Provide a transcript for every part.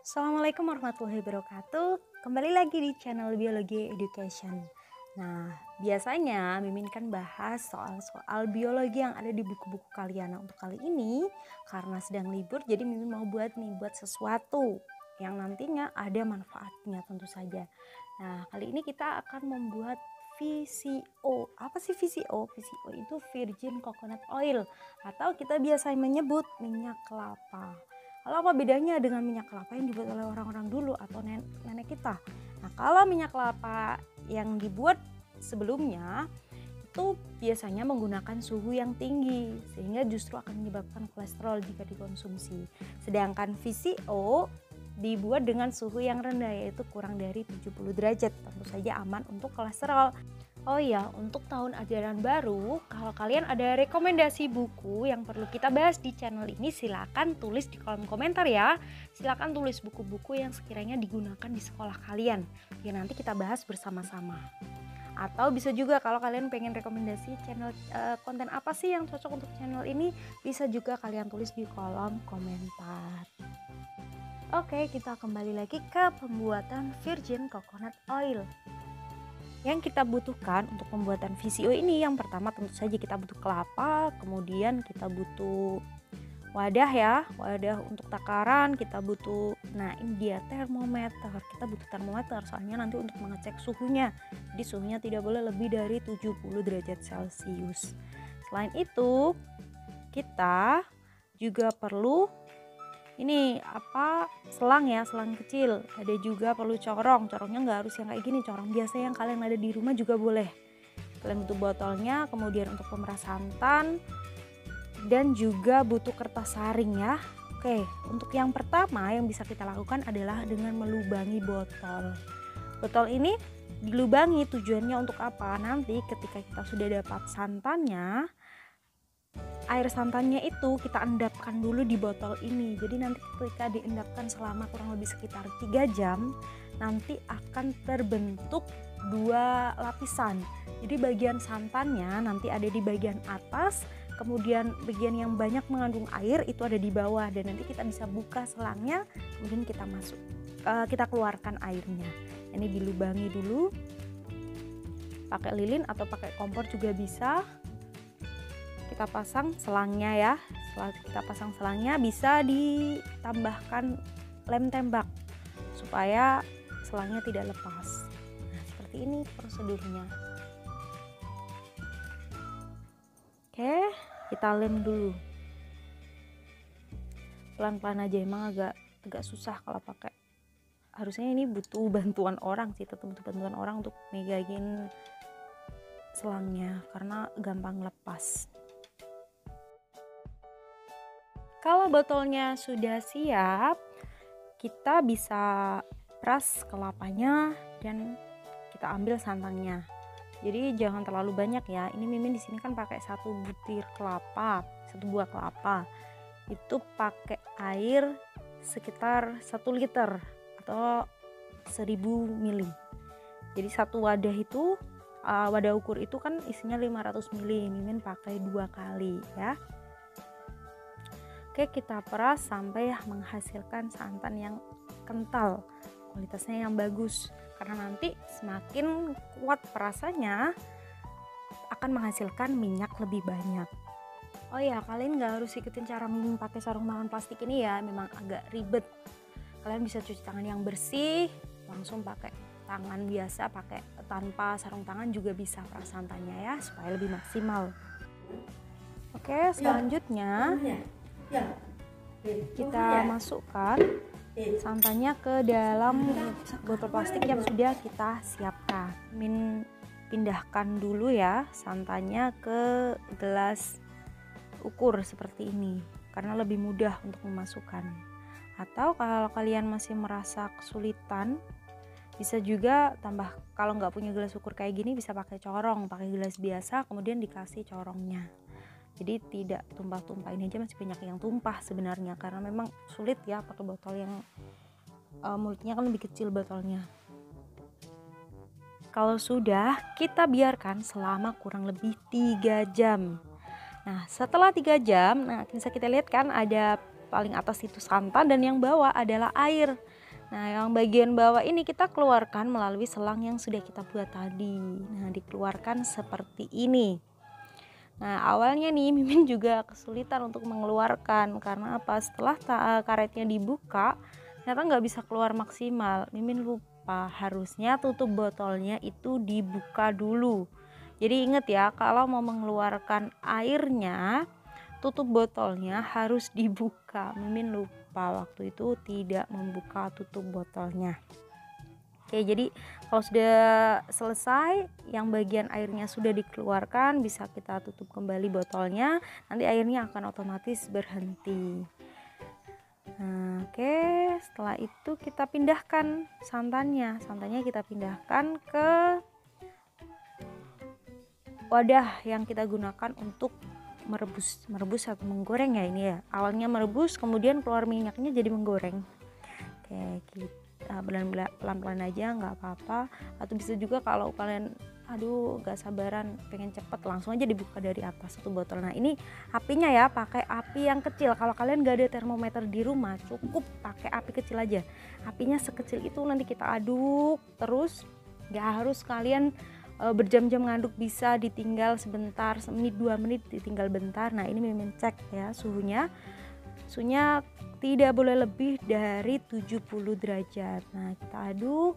Assalamualaikum warahmatullahi wabarakatuh. Kembali lagi di channel Biologi Education. Nah, biasanya Mimin kan bahas soal biologi yang ada di buku-buku kalian. Nah, untuk kali ini karena sedang libur, jadi Mimin mau buat sesuatu yang nantinya ada manfaatnya tentu saja. Nah, kali ini kita akan membuat VCO. Apa sih VCO? VCO itu Virgin Coconut Oil atau kita biasa menyebut minyak kelapa. Lalu apa bedanya dengan minyak kelapa yang dibuat oleh orang-orang dulu atau nenek kita? Nah, kalau minyak kelapa yang dibuat sebelumnya itu biasanya menggunakan suhu yang tinggi sehingga justru akan menyebabkan kolesterol jika dikonsumsi. Sedangkan VCO dibuat dengan suhu yang rendah yaitu kurang dari 70 derajat. Tentu saja aman untuk kolesterol. Oh ya, untuk tahun ajaran baru, kalau kalian ada rekomendasi buku yang perlu kita bahas di channel ini, silakan tulis di kolom komentar ya. Silakan tulis buku-buku yang sekiranya digunakan di sekolah kalian, biar nanti kita bahas bersama-sama. Atau bisa juga kalau kalian pengen rekomendasi channel konten apa sih yang cocok untuk channel ini, bisa juga kalian tulis di kolom komentar. Oke, kita kembali lagi ke pembuatan Virgin Coconut Oil. Yang kita butuhkan untuk pembuatan VCO ini, yang pertama tentu saja kita butuh kelapa, kemudian kita butuh wadah ya, wadah untuk takaran, kita butuh, nah ini dia termometer, kita butuh termometer soalnya nanti untuk mengecek suhunya, jadi suhunya tidak boleh lebih dari 70 derajat Celcius. Selain itu kita juga perlu ini selang ya, selang kecil. Ada juga perlu corongnya nggak harus yang kayak gini, corong biasa yang kalian ada di rumah juga boleh. Kalian butuh botolnya, kemudian untuk pemeras santan, dan juga butuh kertas saring ya. Oke, untuk yang pertama yang bisa kita lakukan adalah dengan melubangi botol. Botol ini dilubangi tujuannya untuk apa? Nanti ketika kita sudah dapat santannya, air santannya itu kita endapkan dulu di botol ini. Jadi nanti ketika diendapkan selama kurang lebih sekitar 3 jam, nanti akan terbentuk 2 lapisan. Jadi bagian santannya nanti ada di bagian atas, kemudian bagian yang banyak mengandung air itu ada di bawah, dan nanti kita bisa buka selangnya, kemudian kita keluarkan airnya. Ini dilubangi dulu pakai lilin atau pakai kompor juga bisa. Kita pasang selangnya ya. Setelah kita pasang selangnya, bisa ditambahkan lem tembak supaya selangnya tidak lepas. Nah, seperti ini prosedurnya. Oke, kita lem dulu. Pelan-pelan aja, emang agak susah kalau pakai. Harusnya ini butuh bantuan orang sih, tetap butuh bantuan orang untuk megangin selangnya karena gampang lepas. Kalau botolnya sudah siap, kita bisa peras kelapanya dan kita ambil santannya. Jadi jangan terlalu banyak ya. Ini Mimin di sini kan pakai 1 butir kelapa, 1 buah kelapa. Itu pakai air sekitar 1 liter atau 1000 ml. Jadi satu wadah itu, wadah ukur itu kan isinya 500 ml. Mimin pakai 2 kali ya. Oke, kita peras sampai menghasilkan santan yang kental, kualitasnya yang bagus, karena nanti semakin kuat perasannya akan menghasilkan minyak lebih banyak. Oh ya, kalian nggak harus ikutin cara Mimin pakai sarung tangan plastik ini ya, memang agak ribet. Kalian bisa cuci tangan yang bersih, langsung pakai tangan biasa, pakai tanpa sarung tangan juga bisa peras santannya ya, supaya lebih maksimal. Oke, selanjutnya kita masukkan santannya ke dalam botol plastik yang sudah kita siapkan. Pindahkan dulu ya santannya ke gelas ukur seperti ini karena lebih mudah untuk memasukkan. Atau kalau kalian masih merasa kesulitan, bisa juga kalau nggak punya gelas ukur kayak gini, bisa pakai corong, pakai gelas biasa kemudian dikasih corongnya. Jadi tidak tumpah-tumpah, ini aja masih banyak yang tumpah sebenarnya karena memang sulit ya pakai botol yang mulutnya kan lebih kecil botolnya. Kalau sudah, kita biarkan selama kurang lebih 3 jam. Nah, setelah 3 jam, nah bisa kita lihat kan ada paling atas itu santan dan yang bawah adalah air. Nah, yang bagian bawah ini kita keluarkan melalui selang yang sudah kita buat tadi. Nah, dikeluarkan seperti ini. Nah, awalnya nih Mimin juga kesulitan untuk mengeluarkan karena apa? Setelah karetnya dibuka, ternyata nggak bisa keluar maksimal. Mimin lupa, harusnya tutup botolnya itu dibuka dulu. Jadi inget ya, kalau mau mengeluarkan airnya, tutup botolnya harus dibuka. Mimin lupa waktu itu tidak membuka tutup botolnya. Oke, jadi kalau sudah selesai, yang bagian airnya sudah dikeluarkan, bisa kita tutup kembali botolnya. Nanti airnya akan otomatis berhenti. Nah, oke, setelah itu kita pindahkan santannya. Santannya kita pindahkan ke wadah yang kita gunakan untuk merebus atau menggoreng ya ini ya. Awalnya merebus, kemudian keluar minyaknya jadi menggoreng. Oke, kita pelan-pelan aja, nggak apa-apa. Atau bisa juga kalau kalian gak sabaran pengen cepet, langsung aja dibuka dari atas satu botol. Nah, ini apinya ya pakai api yang kecil. Kalau kalian gak ada termometer di rumah, cukup pakai api kecil aja. Apinya sekecil itu, nanti kita aduk terus. Gak harus kalian berjam-jam ngaduk, bisa ditinggal sebentar, semenit 2 menit ditinggal bentar. Nah, ini Mimin cek ya suhunya tidak boleh lebih dari 70 derajat. Nah, kita aduk,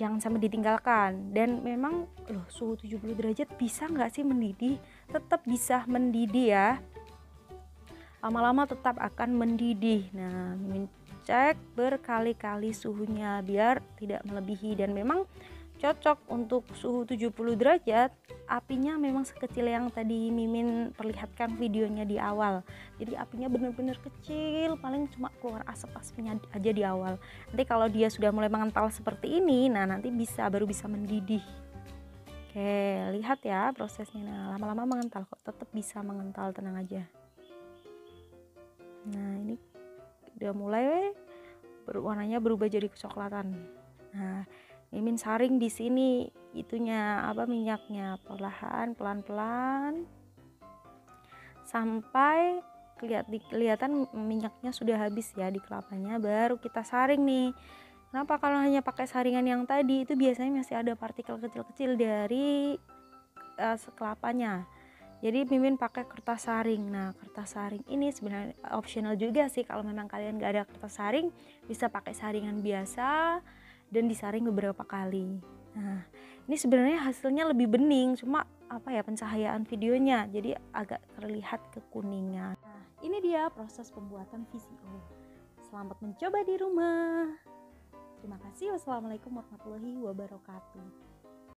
jangan sampai ditinggalkan. Dan memang suhu 70 derajat bisa nggak sih mendidih? Tetap bisa mendidih ya, lama-lama tetap akan mendidih. Nah, Mimin cek berkali-kali suhunya biar tidak melebihi, dan memang cocok untuk suhu 70 derajat. Apinya memang sekecil yang tadi Mimin perlihatkan videonya di awal. Jadi apinya benar-benar kecil, paling cuma keluar asap-asapnya aja di awal. Nanti kalau dia sudah mulai mengental seperti ini, nah nanti baru bisa mendidih. Oke, lihat ya prosesnya. Nah, lama-lama mengental kok, tetap bisa mengental, tenang aja. Nah, ini udah mulai warnanya berubah jadi kecoklatan. Nah, Mimin saring di sini minyaknya pelan-pelan sampai kelihatan minyaknya sudah habis ya di kelapanya, baru kita saring nih. Kenapa kalau hanya pakai saringan yang tadi, itu biasanya masih ada partikel kecil-kecil dari kelapanya. Jadi Mimin pakai kertas saring. Nah, kertas saring ini sebenarnya optional juga sih. Kalau memang kalian gak ada kertas saring, bisa pakai saringan biasa dan disaring beberapa kali. Nah, ini sebenarnya hasilnya lebih bening, cuma pencahayaan videonya jadi agak terlihat kekuningan. Nah, ini dia proses pembuatan VCO. Selamat mencoba di rumah. Terima kasih. Wassalamualaikum warahmatullahi wabarakatuh.